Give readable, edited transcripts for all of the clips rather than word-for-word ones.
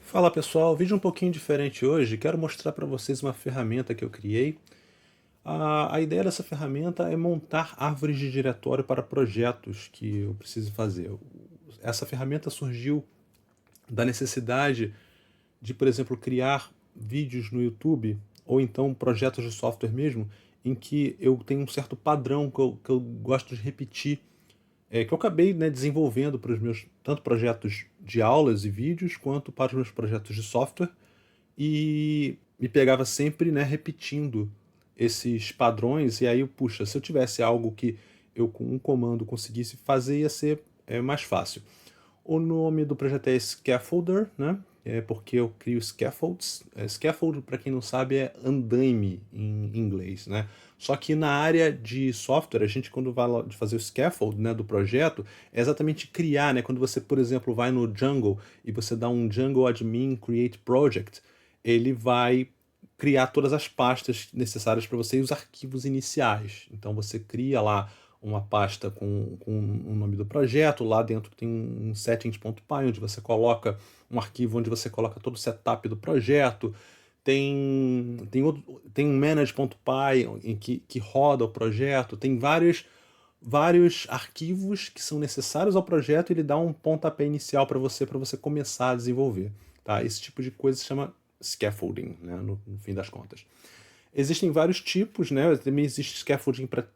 Fala pessoal, vídeo um pouquinho diferente hoje. Quero mostrar para vocês uma ferramenta que eu criei. A ideia dessa ferramenta é montar árvores de diretório para projetos que eu preciso fazer. Essa ferramenta surgiu da necessidade de, por exemplo, criar vídeos no YouTube ou então projetos de software mesmo, em que eu tenho um certo padrão que eu gosto de repetir, que eu acabei, né, desenvolvendo para os meus tanto projetos de aulas e vídeos quanto para os meus projetos de software e me pegava sempre, né, repetindo esses padrões, e aí, puxa, se eu tivesse algo que eu com um comando conseguisse fazer, ia ser mais fácil. O nome do projeto é Scaffolder, né? É porque eu crio scaffolds. Scaffold, para quem não sabe, é andaime em inglês, né? Só que na área de software, a gente quando vai fazer o scaffold, né, do projeto, é exatamente criar, né? Quando você, por exemplo, vai no Django e você dá um Django admin create project, ele vai criar todas as pastas necessárias para você e os arquivos iniciais. Então você cria lá uma pasta com o nome do projeto, lá dentro tem um settings.py, onde você coloca um arquivo onde você coloca todo o setup do projeto, tem um manage.py em que roda o projeto, tem vários arquivos que são necessários ao projeto e ele dá um pontapé inicial para você começar a desenvolver. Tá? Esse tipo de coisa se chama scaffolding, né, no fim das contas. Existem vários tipos, né? Também existe scaffolding para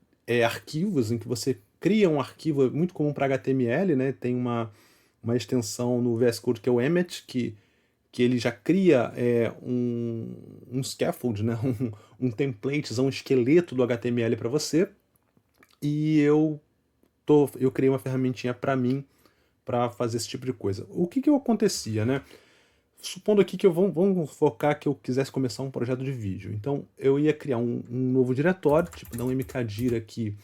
arquivos, em que você cria um arquivo, é muito comum para HTML, né? Tem uma extensão no VS Code que é o Emmet, que ele já cria um scaffold, né? Um template, um esqueleto do HTML para você. E eu criei uma ferramentinha para mim para fazer esse tipo de coisa. O que acontecia, né? Supondo aqui que vamos focar que eu quisesse começar um projeto de vídeo. Então eu ia criar um novo diretório, tipo, dar um mkdir aqui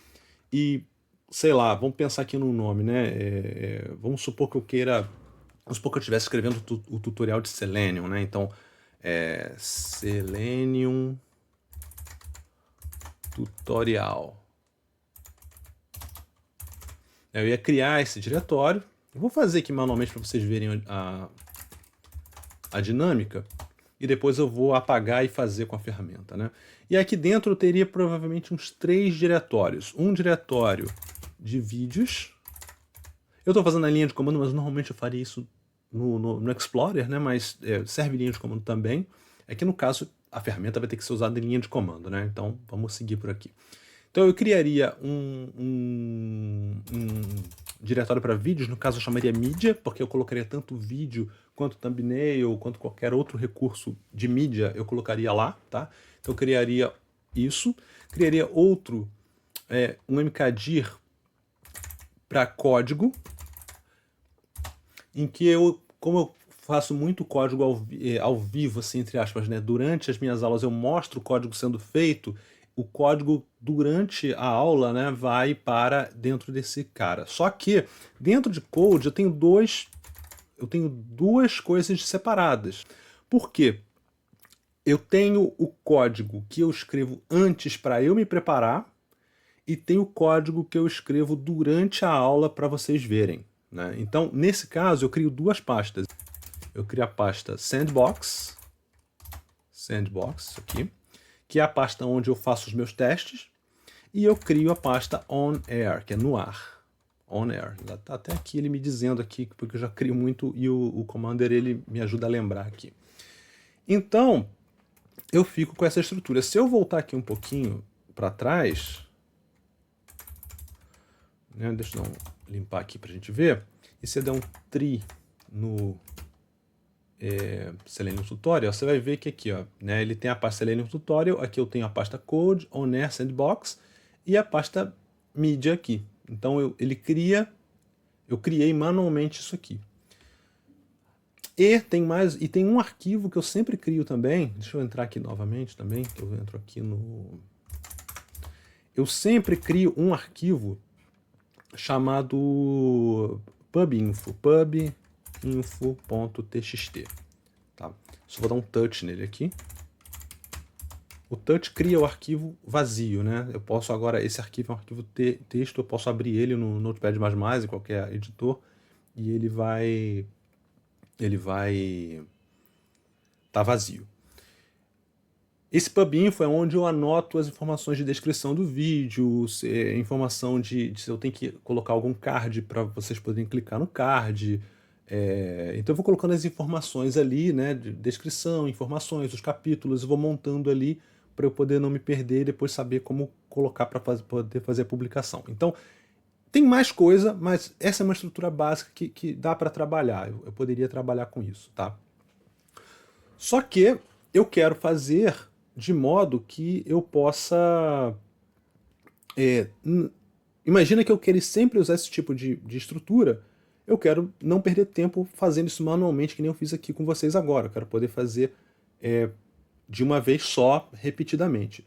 e, sei lá, vamos pensar aqui no nome, né? Vamos supor que eu queira. Vamos supor que eu estivesse escrevendo o tutorial de Selenium, né? Então, Selenium tutorial. Eu ia criar esse diretório. Eu vou fazer aqui manualmente para vocês verem a dinâmica, e depois eu vou apagar e fazer com a ferramenta, né? E aqui dentro eu teria provavelmente uns 3 diretórios. Um diretório de vídeos. Eu estou fazendo a linha de comando, mas normalmente eu faria isso no Explorer, né? Mas serve linha de comando também. É que no caso a ferramenta vai ter que ser usada em linha de comando, né? Então vamos seguir por aqui. Então eu criaria um diretório para vídeos, no caso eu chamaria mídia, porque eu colocaria tanto vídeo quanto thumbnail, quanto qualquer outro recurso de mídia, eu colocaria lá, tá? Então eu criaria isso, criaria outro, um mkdir para código, em que como eu faço muito código ao vivo, assim, entre aspas, né? Durante as minhas aulas eu mostro o código sendo feito, o código durante a aula, né, vai para dentro desse cara. Só que dentro de code eu tenho duas coisas separadas. Por quê? Eu tenho o código que eu escrevo antes para eu me preparar e tenho o código que eu escrevo durante a aula para vocês verem, né? Então, nesse caso, eu crio duas pastas. Eu crio a pasta Sandbox, isso aqui, que é a pasta onde eu faço os meus testes, e eu crio a pasta On Air, que é no ar. On Air. Tá até aqui ele me dizendo aqui, porque eu já crio muito e o Commander ele me ajuda a lembrar aqui. Então, eu fico com essa estrutura. Se eu voltar aqui um pouquinho para trás, né, deixa eu limpar aqui para a gente ver, e se eu der um tri no Selenium Tutorial, você vai ver que aqui, ó, né, ele tem a pasta Selenium Tutorial, aqui eu tenho a pasta Code, On Air, Sandbox e a pasta Media aqui. Então eu criei manualmente isso aqui. E tem um arquivo que eu sempre crio também. Deixa eu entrar aqui novamente também, que eu entro aqui no. Eu sempre crio um arquivo chamado pubinfo.txt. Tá? Só vou dar um touch nele aqui. O touch cria o arquivo vazio, né? Eu posso agora, esse arquivo é um arquivo texto, eu posso abrir ele no Notepad++, em qualquer editor, e ele vai tá vazio. Esse PubInfo é onde eu anoto as informações de descrição do vídeo, informação de se eu tenho que colocar algum card para vocês poderem clicar no card. Então eu vou colocando as informações ali, né, de descrição, informações, os capítulos, eu vou montando ali para eu poder não me perder e depois saber como colocar para poder fazer a publicação. Então tem mais coisa, mas essa é uma estrutura básica que dá para trabalhar. Eu poderia trabalhar com isso, tá? Só que eu quero fazer de modo que eu possa... imagina que eu queira sempre usar esse tipo de estrutura, eu quero não perder tempo fazendo isso manualmente, que nem eu fiz aqui com vocês agora. Eu quero poder fazer de uma vez só, repetidamente.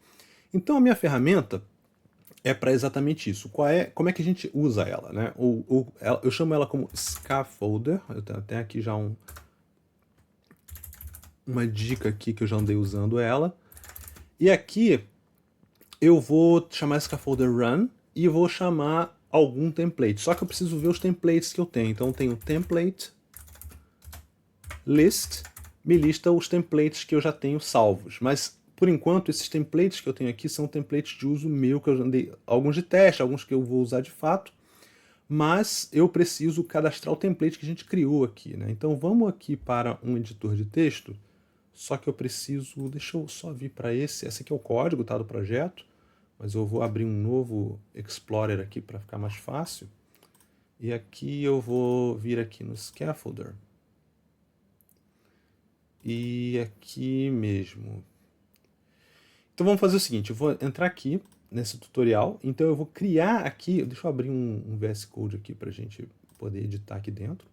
Então a minha ferramenta é para exatamente isso. Como é que a gente usa ela, né? Eu chamo ela como Scaffolder. Eu tenho até aqui já uma dica aqui que eu já andei usando ela. E aqui eu vou chamar Scaffolder Run e vou chamar algum template. Só que eu preciso ver os templates que eu tenho. Então eu tenho template list, me lista os templates que eu já tenho salvos. Mas por enquanto esses templates que eu tenho aqui são templates de uso meu, que eu já andei alguns de teste, alguns que eu vou usar de fato. Mas eu preciso cadastrar o template que a gente criou aqui, né? Então vamos aqui para um editor de texto. Só que eu preciso... Deixa eu só vir para esse. Esse aqui é o código, tá, do projeto. Mas eu vou abrir um novo Explorer aqui para ficar mais fácil. E aqui eu vou vir aqui no Scaffolder. E aqui mesmo. Então vamos fazer o seguinte. Eu vou entrar aqui nesse tutorial. Então eu vou criar aqui... Deixa eu abrir um VS Code aqui para a gente poder editar aqui dentro.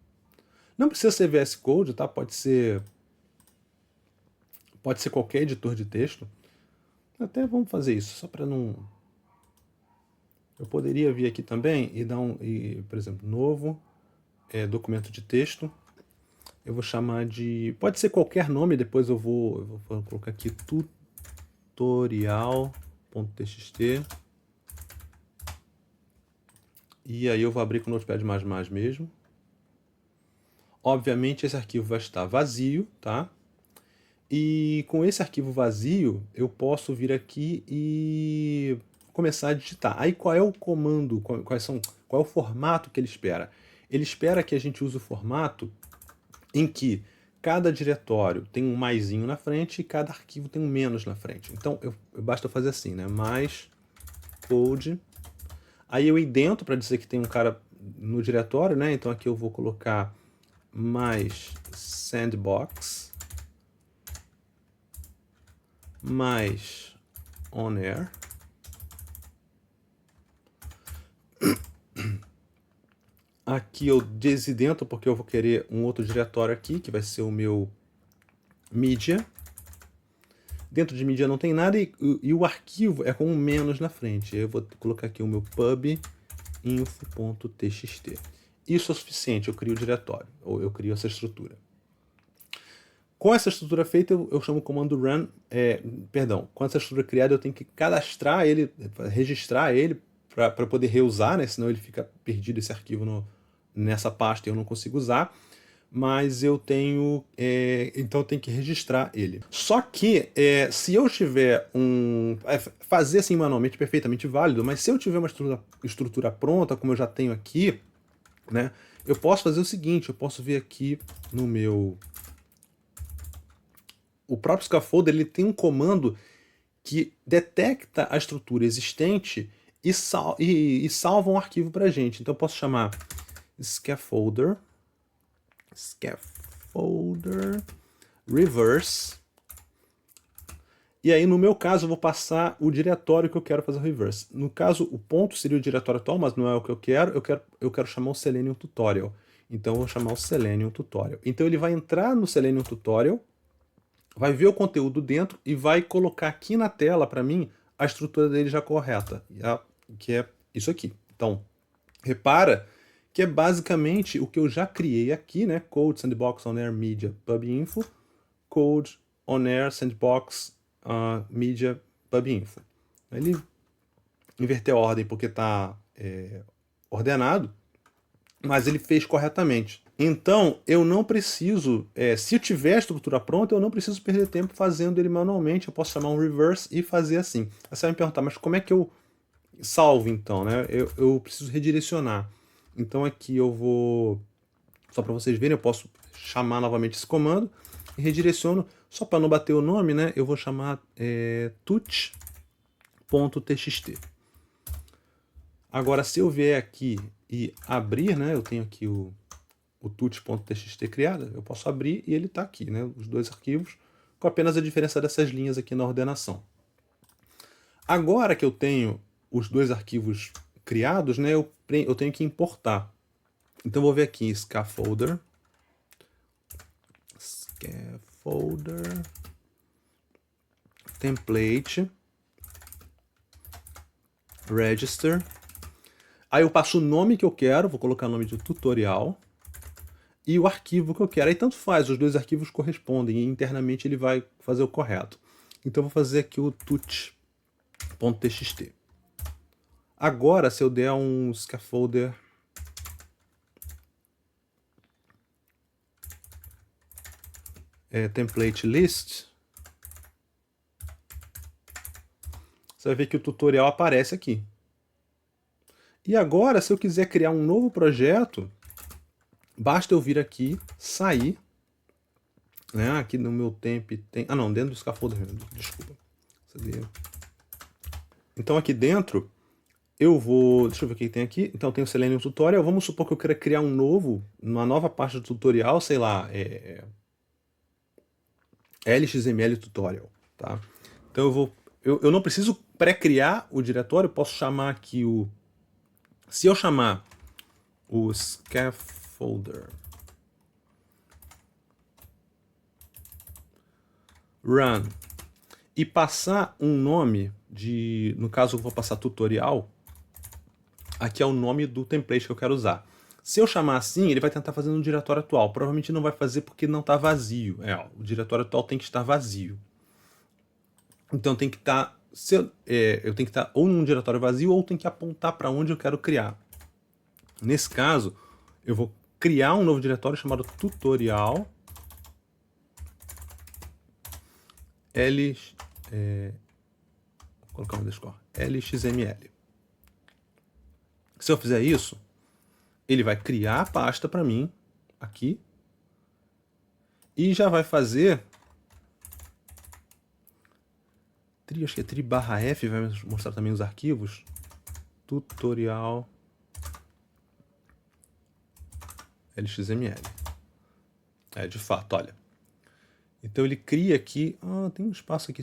Não precisa ser VS Code, tá? Pode ser qualquer editor de texto. Até vamos fazer isso, só para não... Eu poderia vir aqui também e dar por exemplo, novo documento de texto. Eu vou chamar de... Pode ser qualquer nome, depois eu vou colocar aqui tutorial.txt. E aí eu vou abrir com o Notepad++ mesmo. Obviamente esse arquivo vai estar vazio, tá? E com esse arquivo vazio, eu posso vir aqui e começar a digitar. Aí qual é o comando, qual é o formato que ele espera? Ele espera que a gente use o formato em que cada diretório tem um maisinho na frente e cada arquivo tem um menos na frente. Então basta fazer assim, né? Mais code. Aí eu idento para dizer que tem um cara no diretório, né? Então aqui eu vou colocar mais sandbox mais on-air. Aqui eu desidento porque eu vou querer um outro diretório aqui, que vai ser o meu media. Dentro de media não tem nada e o arquivo é com um menos na frente. Eu vou colocar aqui o meu pubinfo.txt. Isso é o suficiente, eu crio o diretório, ou eu crio essa estrutura. Com essa estrutura feita, eu chamo o comando run, com essa estrutura criada eu tenho que cadastrar ele, registrar ele para poder reusar, né? Senão ele fica perdido esse arquivo nessa pasta e eu não consigo usar. Mas eu tenho, então eu tenho que registrar ele. Só que se eu tiver fazer assim manualmente perfeitamente válido, mas se eu tiver uma estrutura pronta, como eu já tenho aqui, né? Eu posso fazer o seguinte, eu posso vir aqui no meu... O próprio Scaffolder ele tem um comando que detecta a estrutura existente e salva um arquivo para a gente. Então eu posso chamar Scaffolder reverse. E aí no meu caso eu vou passar o diretório que eu quero fazer o reverse. No caso o ponto seria o diretório atual, mas não é o que eu quero. Eu quero chamar o Selenium Tutorial. Então eu vou chamar o Selenium Tutorial. Então ele vai entrar no Selenium Tutorial, vai ver o conteúdo dentro e vai colocar aqui na tela para mim a estrutura dele já correta, que é isso aqui. Então, repara que é basicamente o que eu já criei aqui, né? Code, Sandbox, On-Air, Media, PubInfo, Code, On-Air, Sandbox, Media, PubInfo. Ele inverteu a ordem porque está ordenado, mas ele fez corretamente. Então, eu não preciso, se eu tiver a estrutura pronta, eu não preciso perder tempo fazendo ele manualmente. Eu posso chamar um reverse e fazer assim. Aí você vai me perguntar, mas como é que eu salvo então, né? Eu preciso redirecionar. Então aqui eu vou, só para vocês verem, eu posso chamar novamente esse comando e redireciono, só para não bater o nome, né? Eu vou chamar tut.txt. Agora, se eu vier aqui e abrir, né? Eu tenho aqui o tut.txt criado, eu posso abrir e ele está aqui, né? Os dois arquivos, com apenas a diferença dessas linhas aqui na ordenação. Agora que eu tenho os dois arquivos criados, né? Eu tenho que importar. Então, eu vou ver aqui, scaffolder, template, register. Aí eu passo o nome que eu quero, vou colocar o nome de tutorial, e o arquivo que eu quero. Aí tanto faz, os dois arquivos correspondem, e internamente ele vai fazer o correto. Então eu vou fazer aqui o tut.txt. Agora, se eu der um scaffolder template list, você vai ver que o tutorial aparece aqui. E agora, se eu quiser criar um novo projeto, basta eu vir aqui, sair, né? Aqui no meu temp tem... Ah, não, dentro do scaffolder, desculpa. Então aqui dentro, eu vou... Deixa eu ver o que tem aqui. Então tem o Selenium Tutorial. Vamos supor que eu queira criar uma nova parte do tutorial, sei lá, LXML Tutorial, tá? Então eu não preciso pré-criar o diretório, eu posso chamar aqui o... Se eu chamar o scaffolder run e passar um nome de... No caso, eu vou passar tutorial. Aqui é o nome do template que eu quero usar. Se eu chamar assim, ele vai tentar fazer no diretório atual. Provavelmente não vai fazer porque não está vazio. O diretório atual tem que estar vazio. Então tem que estar... eu tenho que estar ou num diretório vazio ou tem que apontar para onde eu quero criar. Nesse caso, eu vou criar um novo diretório chamado tutorial vou colocar um underscore, LXML. Se eu fizer isso, ele vai criar a pasta para mim aqui e já vai fazer acho que é tri/f, vai mostrar também os arquivos. Tutorial LXML. De fato, olha. Então ele cria aqui... tem um espaço aqui,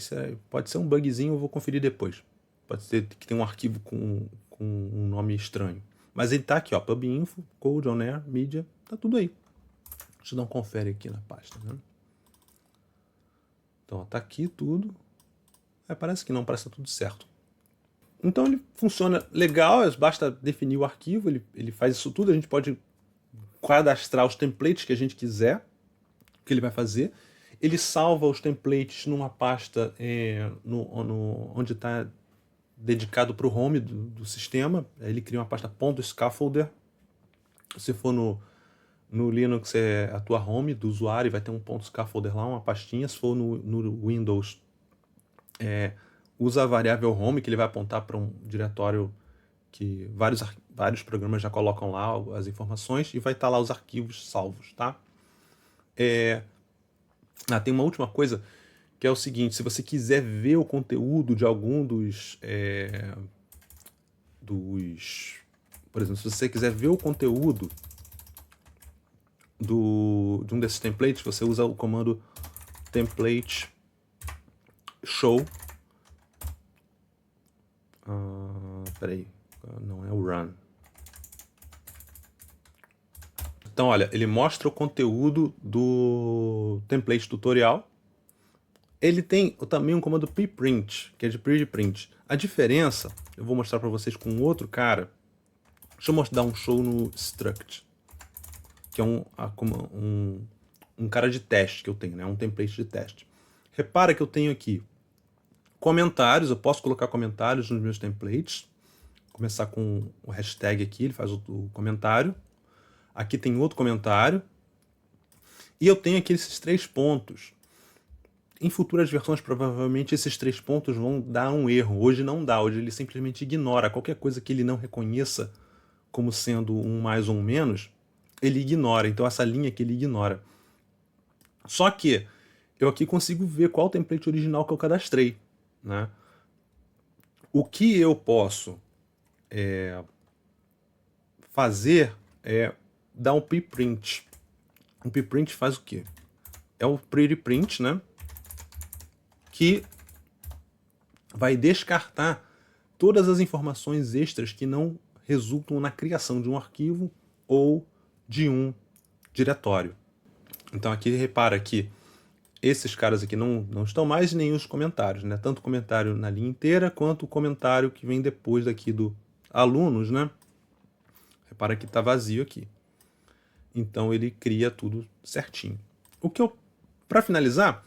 pode ser um bugzinho, eu vou conferir depois. Pode ser que tem um arquivo com um nome estranho. Mas ele tá aqui, ó, pubinfo, code, on air, media, tá tudo aí. Deixa eu dar um confere aqui na pasta, né? Então, ó, tá aqui tudo. Parece que não, parece que tá tudo certo. Então ele funciona legal, basta definir o arquivo, ele faz isso tudo, a gente pode cadastrar os templates que a gente quiser, que ele vai fazer. Ele salva os templates numa pasta onde está dedicado para o home do sistema. Aí ele cria uma pasta .scaffolder. Se for no Linux, a tua home do usuário, vai ter um .scaffolder lá, uma pastinha. Se for no Windows, usa a variável home, que ele vai apontar para um diretório que vários programas já colocam lá as informações, e vai estar lá os arquivos salvos, tá? Tem uma última coisa, que é o seguinte: se você quiser ver o conteúdo de algum por exemplo, se você quiser ver o conteúdo de um desses templates, você usa o comando template show. Peraí, não é o run. Então, olha, ele mostra o conteúdo do template tutorial. Ele tem também um comando preprint, que é de print. A diferença, eu vou mostrar para vocês com outro cara. Deixa eu dar um show no struct, que é um cara de teste que eu tenho, né? Um template de teste. Repara que eu tenho aqui comentários, eu posso colocar comentários nos meus templates. Começar com o hashtag aqui, ele faz o comentário. Aqui tem outro comentário. E eu tenho aqui esses 3 pontos. Em futuras versões, provavelmente, esses 3 pontos vão dar um erro. Hoje não dá, hoje ele simplesmente ignora. Qualquer coisa que ele não reconheça como sendo um mais ou um menos, ele ignora. Então essa linha aqui ele ignora. Só que eu aqui consigo ver qual template original que eu cadastrei, né? O que eu posso fazer é dar um preprint. Um preprint faz o quê? É o pretty print, né? Que vai descartar todas as informações extras que não resultam na criação de um arquivo ou de um diretório. Então aqui repara que esses caras aqui não estão mais, nem os comentários, né? Tanto o comentário na linha inteira, quanto o comentário que vem depois daqui do alunos, né? Repara que está vazio aqui. Então ele cria tudo certinho. O que eu, para finalizar,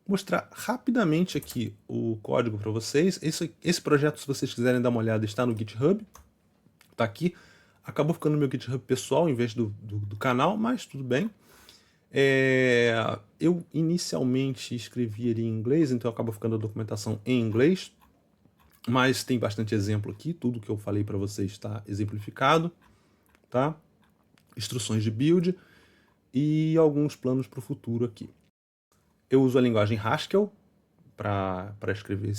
mostrar rapidamente aqui o código para vocês. Esse projeto, se vocês quiserem dar uma olhada, está no GitHub. Está aqui. Acabou ficando no meu GitHub pessoal em vez do canal, mas tudo bem. Eu inicialmente escrevi ele em inglês, então acaba ficando a documentação em inglês, mas tem bastante exemplo aqui, tudo que eu falei para vocês está exemplificado, tá? Instruções de build e alguns planos para o futuro aqui. Eu uso a linguagem Haskell para escrever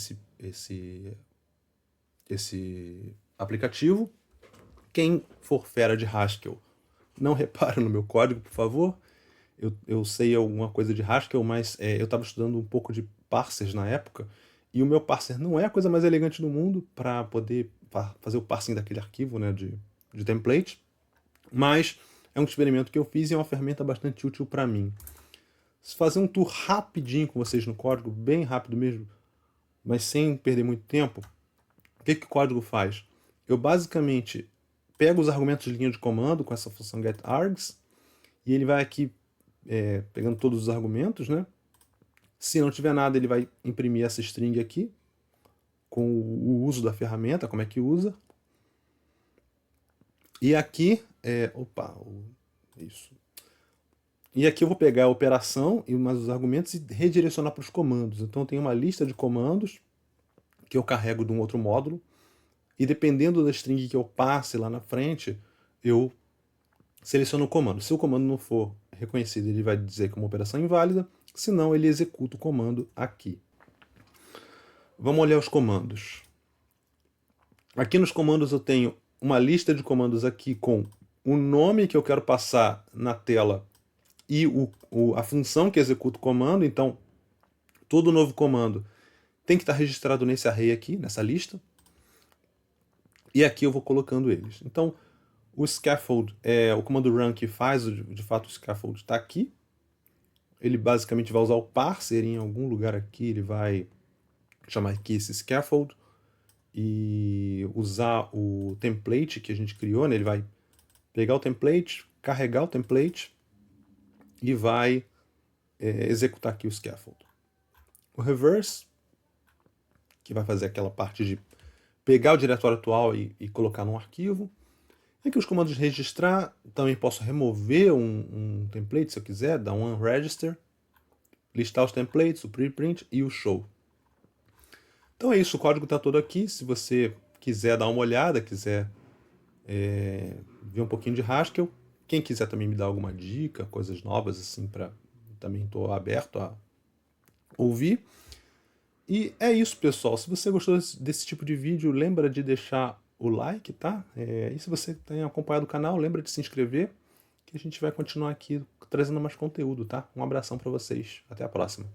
esse aplicativo. Quem for fera de Haskell, não repara no meu código, por favor. Eu sei alguma coisa de Haskell, mas eu estava estudando um pouco de parsers na época, e o meu parser não é a coisa mais elegante do mundo para poder fazer o parsing daquele arquivo, né, de template, mas é um experimento que eu fiz e é uma ferramenta bastante útil para mim. Se fazer um tour rapidinho com vocês no código, bem rápido mesmo, mas sem perder muito tempo, o que o código faz? Eu basicamente pego os argumentos de linha de comando com essa função getArgs, e ele vai aqui pegando todos os argumentos, né? Se não tiver nada, ele vai imprimir essa string aqui, com o uso da ferramenta, como é que usa. E aqui, isso. E aqui eu vou pegar a operação e mais os argumentos e redirecionar para os comandos. Então tem uma lista de comandos que eu carrego de um outro módulo, e dependendo da string que eu passe lá na frente, eu seleciono o comando. Se o comando não for reconhecido, ele vai dizer que é uma operação inválida, senão ele executa o comando aqui. Vamos olhar os comandos. Aqui nos comandos eu tenho uma lista de comandos aqui com o nome que eu quero passar na tela e a função que executa o comando. Então, todo novo comando tem que estar registrado nesse array aqui, nessa lista. E aqui eu vou colocando eles. Então, o scaffold é o comando run que faz, de fato, o scaffold está aqui. Ele basicamente vai usar o parser em algum lugar aqui, ele vai chamar aqui esse scaffold e usar o template que a gente criou, né? Ele vai pegar o template, carregar o template e vai executar aqui o scaffold. O reverse, que vai fazer aquela parte de pegar o diretório atual e colocar num arquivo. Aqui os comandos de registrar, também posso remover um template se eu quiser, dar um unregister, listar os templates, o preprint e o show. Então é isso, o código está todo aqui. Se você quiser dar uma olhada, quiser ver um pouquinho de Haskell, quem quiser também me dar alguma dica, coisas novas assim, também estou aberto a ouvir. E é isso, pessoal. Se você gostou desse tipo de vídeo, lembra de deixar o like, tá? E se você tem acompanhado o canal, lembra de se inscrever, que a gente vai continuar aqui trazendo mais conteúdo, tá? Um abração para vocês. Até a próxima.